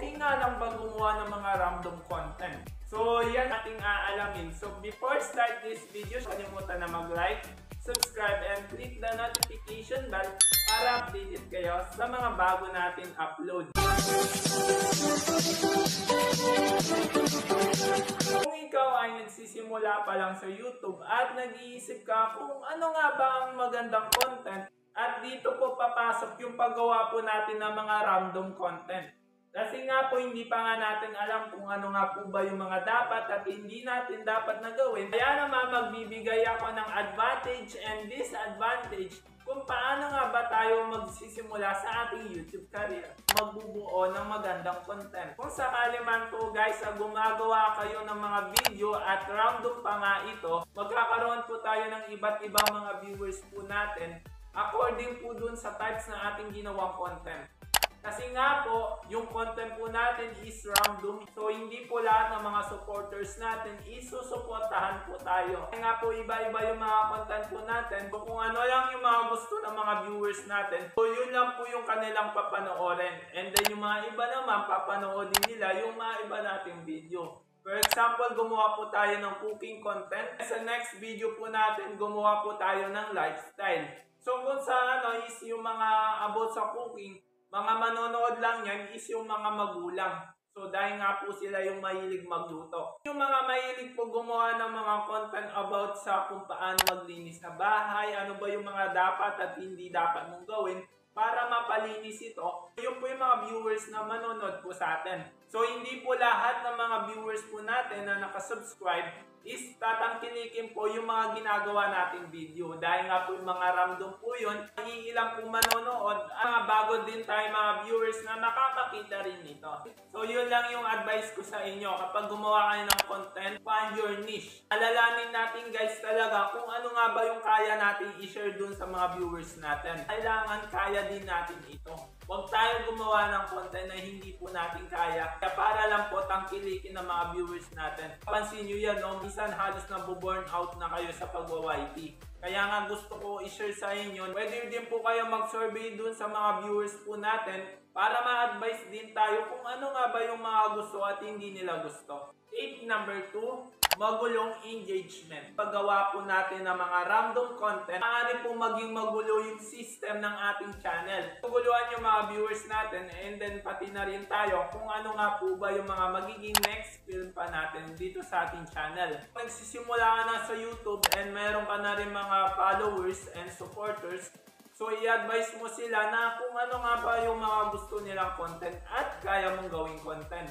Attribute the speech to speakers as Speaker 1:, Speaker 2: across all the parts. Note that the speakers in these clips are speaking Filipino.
Speaker 1: okay nga lang ba gumawa ng mga random content? So yan ating aalamin. So before start this video, kalimutan na mag-like, subscribe, and click the notification bell para updated kayo sa mga bago nating upload. Kung ikaw ay nagsisimula pa lang sa YouTube at nag-iisip ka kung ano nga ba ang magandang content, at dito po papasok yung paggawa po natin ng mga random content. Kasi nga po hindi pa nga natin alam kung ano nga po ba yung mga dapat at hindi natin dapat na gawin. Kaya naman magbibigay ako ng advantage and disadvantage kung paano nga ba tayo magsisimula sa ating YouTube career. Magbubuo ng magandang content. Kung sakali man po guys, gumagawa kayo ng mga video at random pa nga ito, magkakaroon po tayo ng iba't ibang mga viewers po natin according po dun sa types na ating ginawang content. Kasi nga po, yung content po natin is random. So, hindi po lahat ng mga supporters natin isusuportahan po tayo. Kaya nga po, iba-iba yung mga content po natin. So, kung ano lang yung mga gusto ng mga viewers natin, so yun lang po yung kanilang papanoorin. And then, yung mga iba naman, papanoodin nila yung mga iba nating video. For example, gumawa po tayo ng cooking content. Sa next video po natin, gumawa po tayo ng lifestyle. So, kung sa ano is yung mga about sa cooking, mga manonood lang yan is yung mga magulang. So dahil nga po sila yung mahilig magluto. Yung mga mahilig po gumawa ng mga content about sa kung paano maglinis na bahay, ano ba yung mga dapat at hindi dapat mong gawin para mapalinis ito. Yung po yung mga viewers na manonood po sa atin. So hindi po lahat ng mga viewers po natin na nakasubscribe is tatangkilikin po yung mga ginagawa nating video. Dahil nga po yung mga random po yun, iilang po manonood, bago din tayo mga viewers na nakakakita rin nito. So yun lang yung advice ko sa inyo. Kapag gumawa kayo ng content, find your niche. Alalanin natin guys talaga kung ano nga ba yung kaya natin i-share dun sa mga viewers natin. Kailangan kaya din natin ito. Huwag tayo gumawa ng content na hindi po natin kaya. Kaya para lang po tangkilikin ng mga viewers natin. Pansin nyo yan, no? Minsan halos na-burn out na kayo sa pagwa-YT. Kaya nga gusto ko i-share sa inyo. Pwede din po kayo mag-survey dun sa mga viewers po natin para ma-advise din tayo kung ano nga ba yung mga gusto at hindi nila gusto. Tip number 2. Magulong engagement. Paggawa po natin ng mga random content, maaari po maging magulo yung system ng ating channel. Maguluhan yung mga viewers natin and then pati na rin tayo kung ano nga po ba yung mga magiging next film pa natin dito sa ating channel. Nagsisimula ka na sa YouTube and meron ka na rin mga followers and supporters, so i-advise mo sila na kung ano nga ba yung mga gusto nilang content at kaya mong gawing content.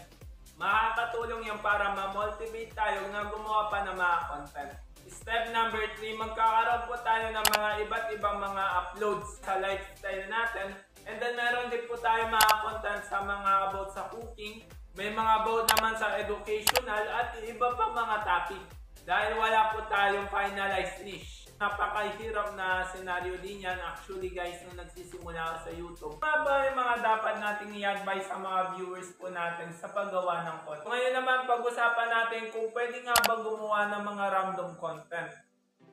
Speaker 1: Makakatulong yan para ma-motivate tayo na gumawa pa ng mga content. Step number 3, magkakaroon po tayo ng mga iba't ibang mga uploads sa lifestyle natin. And then meron din po tayo mga content sa mga about sa cooking. May mga about naman sa educational at iba pa mga topic. Dahil wala po tayong finalized niche. Napakahirap na senaryo din yan actually guys nung nagsisimula ako sa YouTube. Ano ba yung mga dapat nating i-advise sa mga viewers po natin sa paggawa ng content? Ngayon naman pag-usapan natin kung pwede nga ba gumawa ng mga random content.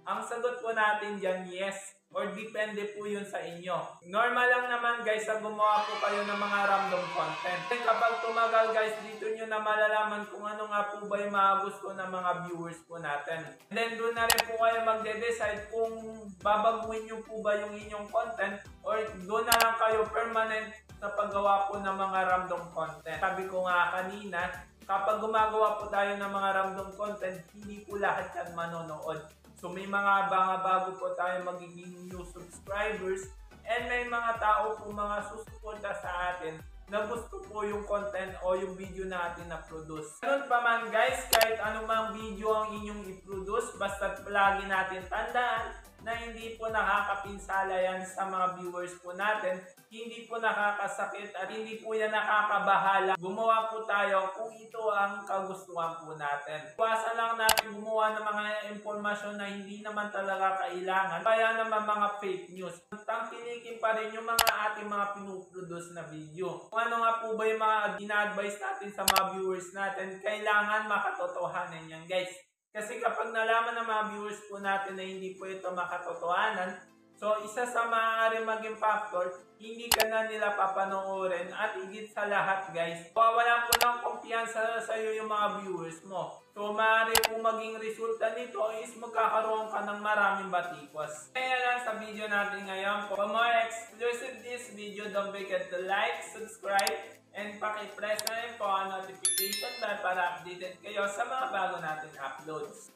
Speaker 1: Ang sagot po natin dyan, yes. Or depende po yun sa inyo. Normal lang naman guys na gumawa po kayo ng mga random content. And kapag tumagal guys, dito nyo na malalaman kung ano nga po ba yung mga gusto ng mga viewers po natin. And then doon na rin po kayo magde-decide kung babaguhin nyo po ba yung inyong content or doon na lang kayo permanent sa paggawa po ng mga random content. Sabi ko nga kanina, kapag gumagawa po tayo ng mga random content, hindi po lahat yan manonood. So may mga bago po tayo magiging new subscribers and may mga tao po mga susuporta sa atin na gusto po yung content o yung video natin na produce. Ganun pa man guys, kahit anumang video ang inyong i-produce, basta palagi natin tandaan na hindi po nakakapinsala yan sa mga viewers po natin, hindi po nakakasakit at hindi po yan nakakabahala. Gumawa po tayo kung ito ang kagustuhan po natin. Iwasan lang natin gumawa ng mga impormasyon na hindi naman talaga kailangan. Kaya naman mga fake news. Tangkilikin pa rin yung mga ating mga pinuproduce na video. Kung ano nga po ba yung mga ina-advise natin sa mga viewers natin, kailangan makatotohanan yan guys. Kasi kapag nalaman ng mga viewers po natin na hindi po ito makatotohanan, So, isa sa maaari maging factor, hindi ka na nila papanoorin at higit sa lahat guys, wala po ng kumpiyansa sa iyo yung mga viewers mo. So, maaari po maging resulta nito is magkakaroon ka ng maraming batikwas. Kaya lang sa video natin ngayon po. For more exclusive this video, don't forget to like, subscribe, and paki-press na rin po ang notification bell para updated kayo sa mga bago nating uploads.